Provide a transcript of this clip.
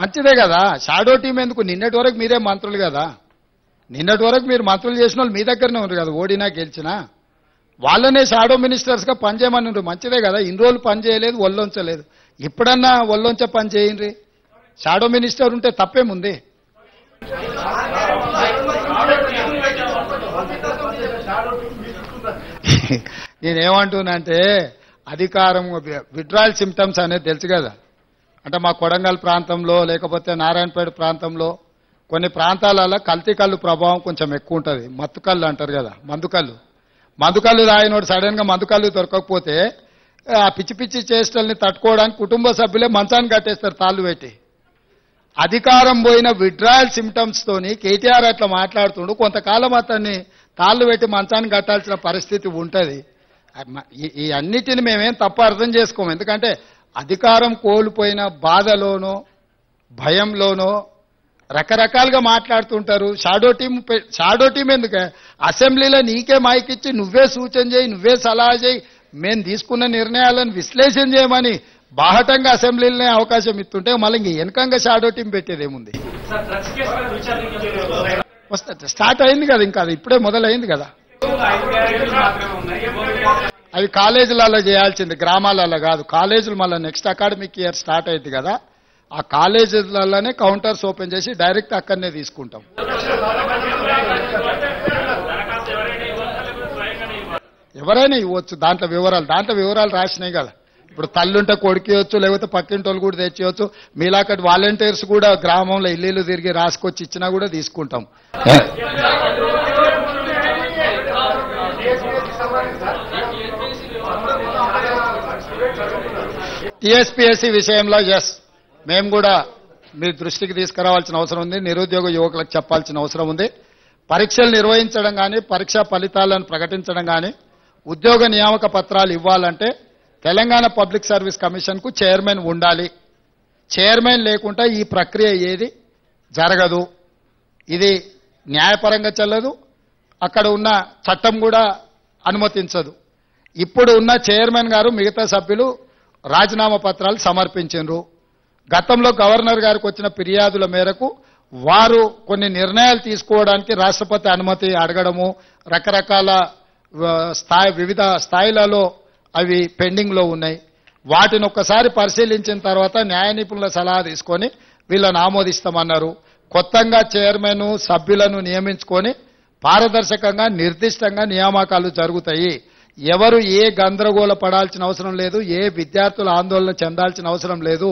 మంచిదే కదా, shadow team ఎందుకు? నిన్నటి వరకు మీరే మంత్రులు కదా, నిన్నటి వరకు మీరు మంత్రులు చేసిన వాళ్ళు మీ దగ్గరనే ఉన్నారు కదా, ఓడినా గెలిచినా వాళ్ళనే షాడో మినిస్టర్స్గా పనిచేయమని ఉండరు. మంచిదే కదా, ఇన్ని రోజులు పని చేయలేదు, ఒళ్ళొంచలేదు, ఇప్పుడన్నా ఒళ్ళొంచే పని చేయండి. షాడో మినిస్టర్ ఉంటే తప్పేముంది? నేనేమంటున్నానంటే అధికారం విడ్రాయల్ సిమ్టమ్స్ అనేది తెలుసు కదా. అంటే మా కొడంగల్ ప్రాంతంలో లేకపోతే నారాయణపేట ప్రాంతంలో కొన్ని ప్రాంతాలలో కల్తీ కళ్ళు ప్రభావం కొంచెం ఎక్కువ ఉంటుంది. మత్తు కళ్ళు అంటారు కదా, మందుకళ్ళు తాగినోడు సడన్ గా మందుకళ్ళు దొరకకపోతే ఆ పిచ్చి పిచ్చి చేష్టల్ని తట్టుకోవడానికి కుటుంబ సభ్యులే మంచాన్ని కట్టేస్తారు తాళ్ళు పెట్టి. అధికారం పోయిన విడ్రాయల్ సిమ్టమ్స్ తోని కేటీఆర్ అట్లా మాట్లాడుతుండు. కొంతకాలం అతన్ని తాళ్ళు పెట్టి మంచాన్ని కట్టాల్సిన పరిస్థితి ఉంటుంది. ఈ అన్నిటిని మేమేం తప్పు అర్థం చేసుకోము. ఎందుకంటే అధికారం కోల్పోయిన బాధలోనో భయంలోనో రకరకాలుగా మాట్లాడుతుంటారు. షాడో టీం ఎందుకు? అసెంబ్లీలో నీకే మైక్ ఇచ్చి నువ్వే సూచన చేయి, నువ్వే సలహా చేయి, మేము తీసుకున్న నిర్ణయాలను విశ్లేషణ చేయమని బాహటంగా అసెంబ్లీలోనే అవకాశం ఇస్తుంటే మళ్ళీ ఇంక వెనకంగా షాడో టీం పెట్టేదేముంది? స్టార్ట్ అయింది కదా, ఇంకా అది ఇప్పుడే మొదలైంది కదా. అవి కాలేజీలలో చేయాల్సింది, గ్రామాలలో కాదు. కాలేజీలు మళ్ళీ నెక్స్ట్ అకాడమిక్ ఇయర్ స్టార్ట్ అయింది కదా, ఆ కాలేజీలలోనే కౌంటర్స్ ఓపెన్ చేసి డైరెక్ట్ అక్కడనే తీసుకుంటాం. ఎవరైనా ఇవ్వచ్చు, దాంట్లో వివరాలు రాసినాయి కదా. ఇప్పుడు తల్లుంటే కొడుకియొచ్చు, లేకపోతే పక్కింటోళ్ళు కూడా తెచ్చియొచ్చు. మీలాకటి వాలంటీర్స్ కూడా గ్రామంలో ఇల్లు తిరిగి రాసుకొచ్చి ఇచ్చినా కూడా తీసుకుంటాం. టీఎస్పీఎస్సీ విషయంలో మేము కూడా మీ దృష్టికి తీసుకురావాల్సిన అవసరం ఉంది. నిరుద్యోగ యువకులకు చెప్పాల్సిన అవసరం ఉంది. పరీక్షలు నిర్వహించడం కానీ, పరీక్షా ఫలితాలను ప్రకటించడం కానీ, ఉద్యోగ నియామక పత్రాలు ఇవ్వాలంటే తెలంగాణ పబ్లిక్ సర్వీస్ కమిషన్కు చైర్మన్ ఉండాలి. చైర్మన్ లేకుండా ఈ ప్రక్రియ ఏది జరగదు. ఇది న్యాయపరంగా చెల్లదు, అక్కడ ఉన్న చట్టం కూడా అనుమతించదు. ఇప్పుడు ఉన్న చైర్మన్ గారు మిగతా సభ్యులు రాజీనామా పత్రాలు సమర్పించారు. గతంలో గవర్నర్ గారికి వచ్చిన ఫిర్యాదుల మేరకు వారు కొన్ని నిర్ణయాలు తీసుకోవడానికి రాష్ట్రపతి అనుమతి అడగడము, రకరకాల వివిధ స్థాయిలలో అవి పెండింగ్లో ఉన్నాయి. వాటిని ఒక్కసారి పరిశీలించిన తర్వాత న్యాయ నిపుణుల సలహా తీసుకొని వీళ్ళని ఆమోదిస్తామన్నారు. కొత్తగా చైర్మన్ సభ్యులను నియమించుకొని పారదర్శకంగా నిర్దిష్టంగా నియామకాలు జరుగుతాయి. ఎవరు ఏ గందరగోళ పడాల్సిన అవసరం లేదు, ఏ విద్యార్థులు ఆందోళన చెందాల్సిన అవసరం లేదు.